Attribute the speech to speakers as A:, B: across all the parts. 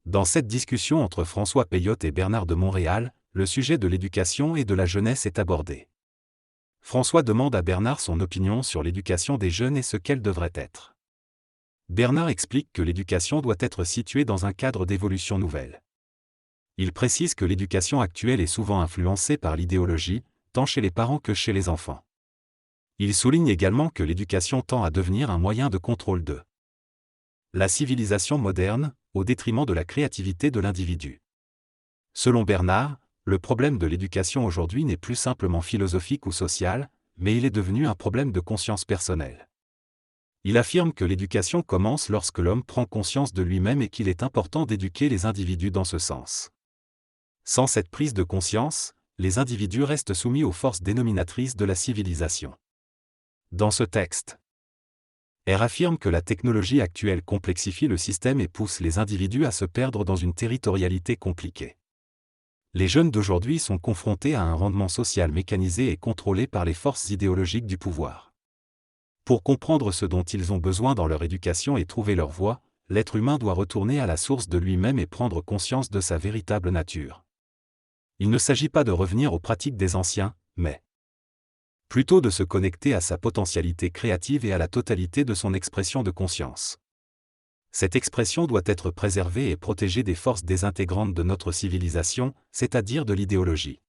A: Dans cette discussion entre François Peyotte et Bernard de Montréal, le sujet de l'éducation et de la jeunesse est abordé. François demande à Bernard son opinion sur l'éducation des jeunes et ce qu'elle devrait être. Bernard explique que l'éducation doit être située dans un cadre d'évolution nouvelle. Il précise que l'éducation actuelle est souvent influencée par l'idéologie, tant chez les parents que chez les enfants. Il souligne également que l'éducation tend à devenir un moyen de contrôle de la civilisation moderne, au détriment de la créativité de l'individu. Selon Bernard, le problème de l'éducation aujourd'hui n'est plus simplement philosophique ou social, mais il est devenu un problème de conscience personnelle. Il affirme que l'éducation commence lorsque l'homme prend conscience de lui-même et qu'il est important d'éduquer les individus dans ce sens. Sans cette prise de conscience, les individus restent soumis aux forces dénominatrices de la civilisation. Dans ce texte, R affirme que la technologie actuelle complexifie le système et pousse les individus à se perdre dans une territorialité compliquée. Les jeunes d'aujourd'hui sont confrontés à un rendement social mécanisé et contrôlé par les forces idéologiques du pouvoir. Pour comprendre ce dont ils ont besoin dans leur éducation et trouver leur voie, l'être humain doit retourner à la source de lui-même et prendre conscience de sa véritable nature. Il ne s'agit pas de revenir aux pratiques des anciens, mais plutôt de se connecter à sa potentialité créative et à la totalité de son expression de conscience. Cette expression doit être préservée et protégée des forces désintégrantes de notre civilisation, c'est-à-dire de l'idéologie.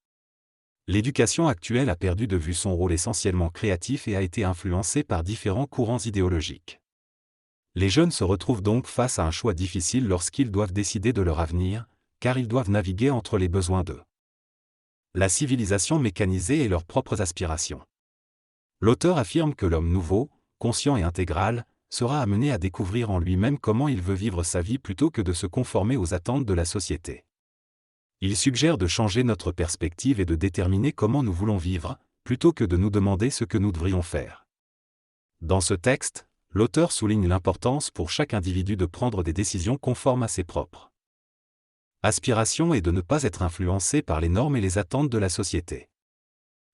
A: L'éducation actuelle a perdu de vue son rôle essentiellement créatif et a été influencée par différents courants idéologiques. Les jeunes se retrouvent donc face à un choix difficile lorsqu'ils doivent décider de leur avenir, car ils doivent naviguer entre les besoins de la civilisation mécanisée et leurs propres aspirations. L'auteur affirme que l'homme nouveau, conscient et intégral, sera amené à découvrir en lui-même comment il veut vivre sa vie plutôt que de se conformer aux attentes de la société. Il suggère de changer notre perspective et de déterminer comment nous voulons vivre, plutôt que de nous demander ce que nous devrions faire. Dans ce texte, l'auteur souligne l'importance pour chaque individu de prendre des décisions conformes à ses propres aspirations et de ne pas être influencé par les normes et les attentes de la société.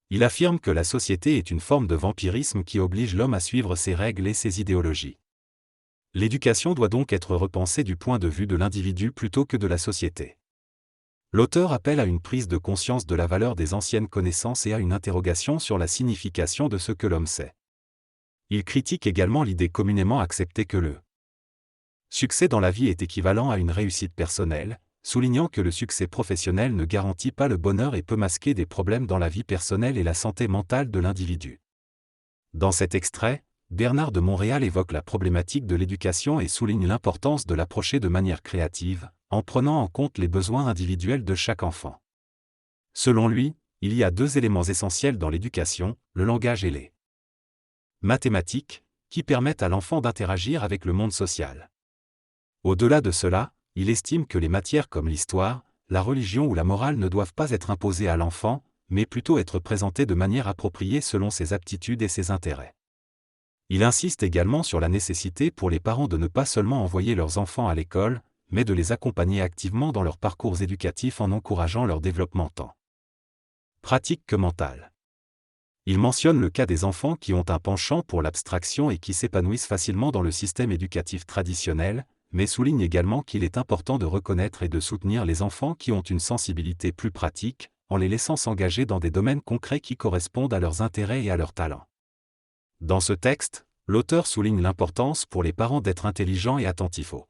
A: Il affirme que la société est une forme de vampirisme qui oblige l'homme à suivre ses règles et ses idéologies. L'éducation doit donc être repensée du point de vue de l'individu plutôt que de la société. L'auteur appelle à une prise de conscience de la valeur des anciennes connaissances et à une interrogation sur la signification de ce que l'homme sait. Il critique également l'idée communément acceptée que le succès dans la vie est équivalent à une réussite personnelle, soulignant que le succès professionnel ne garantit pas le bonheur et peut masquer des problèmes dans la vie personnelle et la santé mentale de l'individu. Dans cet extrait, Bernard de Montréal évoque la problématique de l'éducation et souligne l'importance de l'approcher de manière créative, en prenant en compte les besoins individuels de chaque enfant. Selon lui, il y a deux éléments essentiels dans l'éducation, le langage et les mathématiques, qui permettent à l'enfant d'interagir avec le monde social. Au-delà de cela, il estime que les matières comme l'histoire, la religion ou la morale ne doivent pas être imposées à l'enfant, mais plutôt être présentées de manière appropriée selon ses aptitudes et ses intérêts. Il insiste également sur la nécessité pour les parents de ne pas seulement envoyer leurs enfants à l'école, mais de les accompagner activement dans leurs parcours éducatifs en encourageant leur développement tant pratique que mental. Il mentionne le cas des enfants qui ont un penchant pour l'abstraction et qui s'épanouissent facilement dans le système éducatif traditionnel, mais souligne également qu'il est important de reconnaître et de soutenir les enfants qui ont une sensibilité plus pratique, en les laissant s'engager dans des domaines concrets qui correspondent à leurs intérêts et à leurs talents. Dans ce texte, l'auteur souligne l'importance pour les parents d'être intelligents et attentifs aux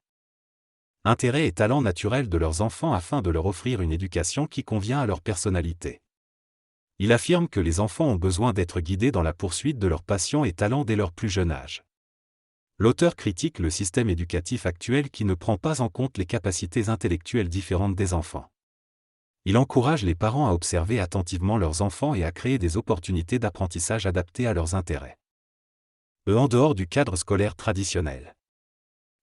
A: intérêts et talents naturels de leurs enfants afin de leur offrir une éducation qui convient à leur personnalité. Il affirme que les enfants ont besoin d'être guidés dans la poursuite de leurs passions et talents dès leur plus jeune âge. L'auteur critique le système éducatif actuel qui ne prend pas en compte les capacités intellectuelles différentes des enfants. Il encourage les parents à observer attentivement leurs enfants et à créer des opportunités d'apprentissage adaptées à leurs intérêts. En dehors du cadre scolaire traditionnel.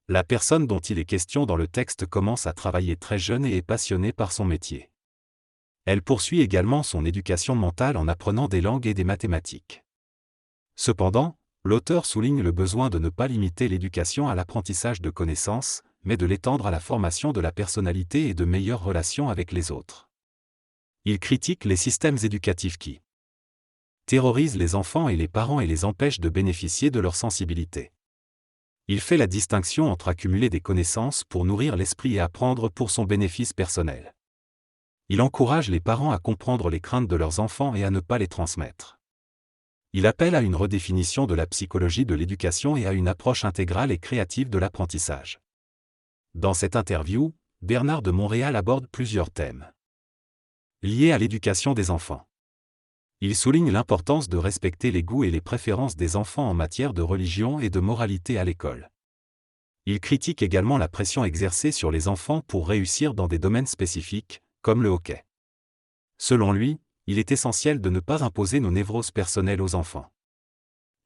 A: La personne dont il est question dans le texte commence à travailler très jeune et est passionnée par son métier. Elle poursuit également son éducation mentale en apprenant des langues et des mathématiques. Cependant, l'auteur souligne le besoin de ne pas limiter l'éducation à l'apprentissage de connaissances, mais de l'étendre à la formation de la personnalité et de meilleures relations avec les autres. Il critique les systèmes éducatifs qui terrorisent les enfants et les parents et les empêchent de bénéficier de leur sensibilité. Il fait la distinction entre accumuler des connaissances pour nourrir l'esprit et apprendre pour son bénéfice personnel. Il encourage les parents à comprendre les craintes de leurs enfants et à ne pas les transmettre. Il appelle à une redéfinition de la psychologie de l'éducation et à une approche intégrale et créative de l'apprentissage. Dans cette interview, Bernard de Montréal aborde plusieurs thèmes liés à l'éducation des enfants. Il souligne l'importance de respecter les goûts et les préférences des enfants en matière de religion et de moralité à l'école. Il critique également la pression exercée sur les enfants pour réussir dans des domaines spécifiques, comme le hockey. Selon lui, il est essentiel de ne pas imposer nos névroses personnelles aux enfants.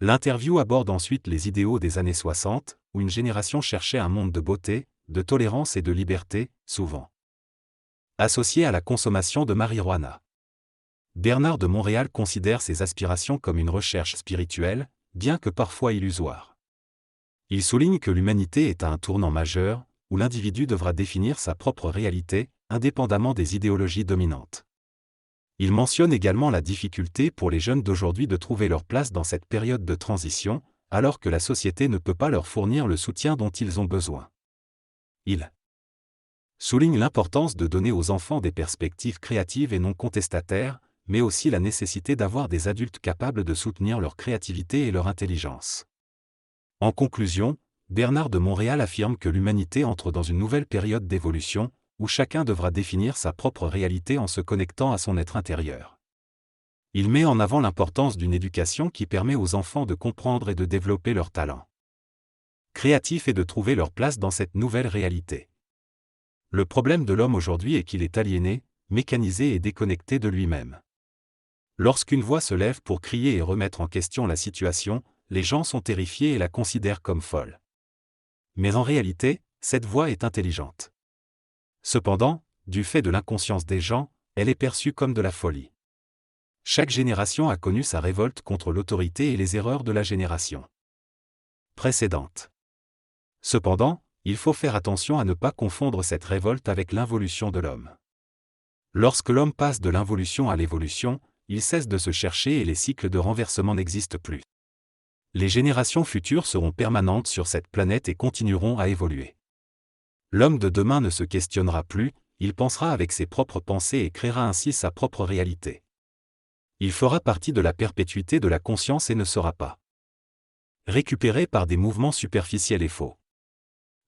A: L'interview aborde ensuite les idéaux des années 60, où une génération cherchait un monde de beauté, de tolérance et de liberté, souvent associé à la consommation de marijuana. Bernard de Montréal considère ces aspirations comme une recherche spirituelle, bien que parfois illusoire. Il souligne que l'humanité est à un tournant majeur, où l'individu devra définir sa propre réalité, indépendamment des idéologies dominantes. Il mentionne également la difficulté pour les jeunes d'aujourd'hui de trouver leur place dans cette période de transition, alors que la société ne peut pas leur fournir le soutien dont ils ont besoin. Il souligne l'importance de donner aux enfants des perspectives créatives et non contestataires, mais aussi la nécessité d'avoir des adultes capables de soutenir leur créativité et leur intelligence. En conclusion, Bernard de Montréal affirme que l'humanité entre dans une nouvelle période d'évolution, où chacun devra définir sa propre réalité en se connectant à son être intérieur. Il met en avant l'importance d'une éducation qui permet aux enfants de comprendre et de développer leurs talents créatifs et de trouver leur place dans cette nouvelle réalité. Le problème de l'homme aujourd'hui est qu'il est aliéné, mécanisé et déconnecté de lui-même. Lorsqu'une voix se lève pour crier et remettre en question la situation, les gens sont terrifiés et la considèrent comme folle. Mais en réalité, cette voix est intelligente. Cependant, du fait de l'inconscience des gens, elle est perçue comme de la folie. Chaque génération a connu sa révolte contre l'autorité et les erreurs de la génération précédente. Cependant, il faut faire attention à ne pas confondre cette révolte avec l'involution de l'homme. Lorsque l'homme passe de l'involution à l'évolution, il cesse de se chercher et les cycles de renversement n'existent plus. Les générations futures seront permanentes sur cette planète et continueront à évoluer. L'homme de demain ne se questionnera plus, il pensera avec ses propres pensées et créera ainsi sa propre réalité. Il fera partie de la perpétuité de la conscience et ne sera pas récupéré par des mouvements superficiels et faux.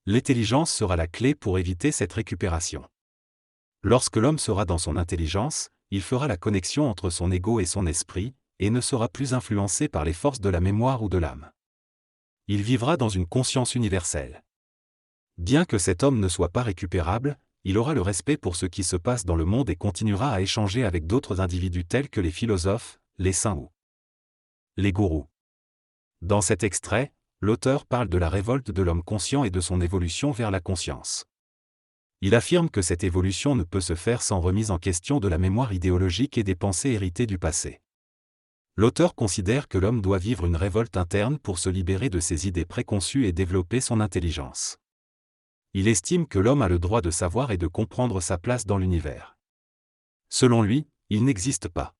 A: L'intelligence sera la clé pour éviter cette récupération. Lorsque l'homme sera dans son intelligence, il fera la connexion entre son ego et son esprit, et ne sera plus influencé par les forces de la mémoire ou de l'âme. Il vivra dans une conscience universelle. Bien que cet homme ne soit pas récupérable, il aura le respect pour ce qui se passe dans le monde et continuera à échanger avec d'autres individus tels que les philosophes, les saints ou les gourous. Dans cet extrait, l'auteur parle de la révolte de l'homme conscient et de son évolution vers la conscience. Il affirme que cette évolution ne peut se faire sans remise en question de la mémoire idéologique et des pensées héritées du passé. L'auteur considère que l'homme doit vivre une révolte interne pour se libérer de ses idées préconçues et développer son intelligence. Il estime que l'homme a le droit de savoir et de comprendre sa place dans l'univers. Selon lui, il n'existe pas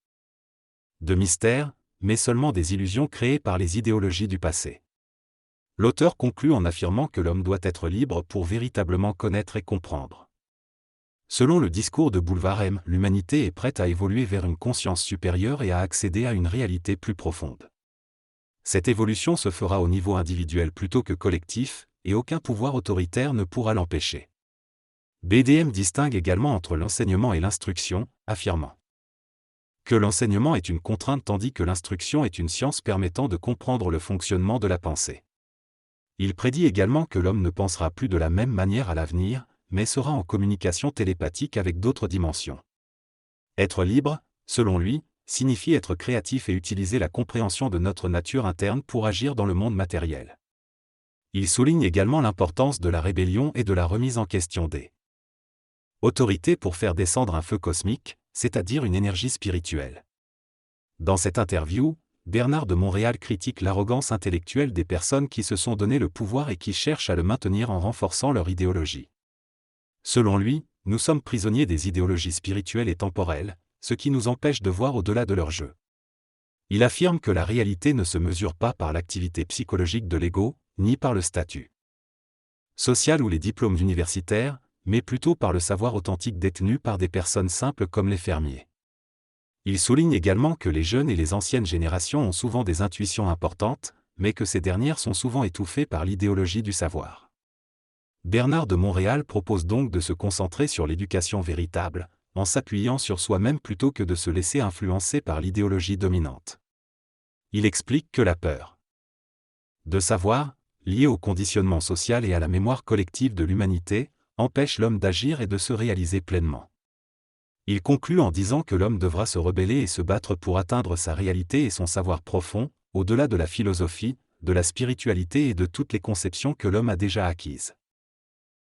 A: de mystère, mais seulement des illusions créées par les idéologies du passé. L'auteur conclut en affirmant que l'homme doit être libre pour véritablement connaître et comprendre. Selon le discours de Boulevard M, l'humanité est prête à évoluer vers une conscience supérieure et à accéder à une réalité plus profonde. Cette évolution se fera au niveau individuel plutôt que collectif, et aucun pouvoir autoritaire ne pourra l'empêcher. BDM distingue également entre l'enseignement et l'instruction, affirmant que l'enseignement est une contrainte tandis que l'instruction est une science permettant de comprendre le fonctionnement de la pensée. Il prédit également que l'homme ne pensera plus de la même manière à l'avenir, mais sera en communication télépathique avec d'autres dimensions. Être libre, selon lui, signifie être créatif et utiliser la compréhension de notre nature interne pour agir dans le monde matériel. Il souligne également l'importance de la rébellion et de la remise en question des autorités pour faire descendre un feu cosmique, c'est-à-dire une énergie spirituelle. Dans cette interview, Bernard de Montréal critique l'arrogance intellectuelle des personnes qui se sont donné le pouvoir et qui cherchent à le maintenir en renforçant leur idéologie. Selon lui, nous sommes prisonniers des idéologies spirituelles et temporelles, ce qui nous empêche de voir au-delà de leur jeu. Il affirme que la réalité ne se mesure pas par l'activité psychologique de l'ego, ni par le statut social ou les diplômes universitaires, mais plutôt par le savoir authentique détenu par des personnes simples comme les fermiers. Il souligne également que les jeunes et les anciennes générations ont souvent des intuitions importantes, mais que ces dernières sont souvent étouffées par l'idéologie du savoir. Bernard de Montréal propose donc de se concentrer sur l'éducation véritable, en s'appuyant sur soi-même plutôt que de se laisser influencer par l'idéologie dominante. Il explique que la peur de savoir, liée au conditionnement social et à la mémoire collective de l'humanité, empêche l'homme d'agir et de se réaliser pleinement. Il conclut en disant que l'homme devra se rebeller et se battre pour atteindre sa réalité et son savoir profond, au-delà de la philosophie, de la spiritualité et de toutes les conceptions que l'homme a déjà acquises.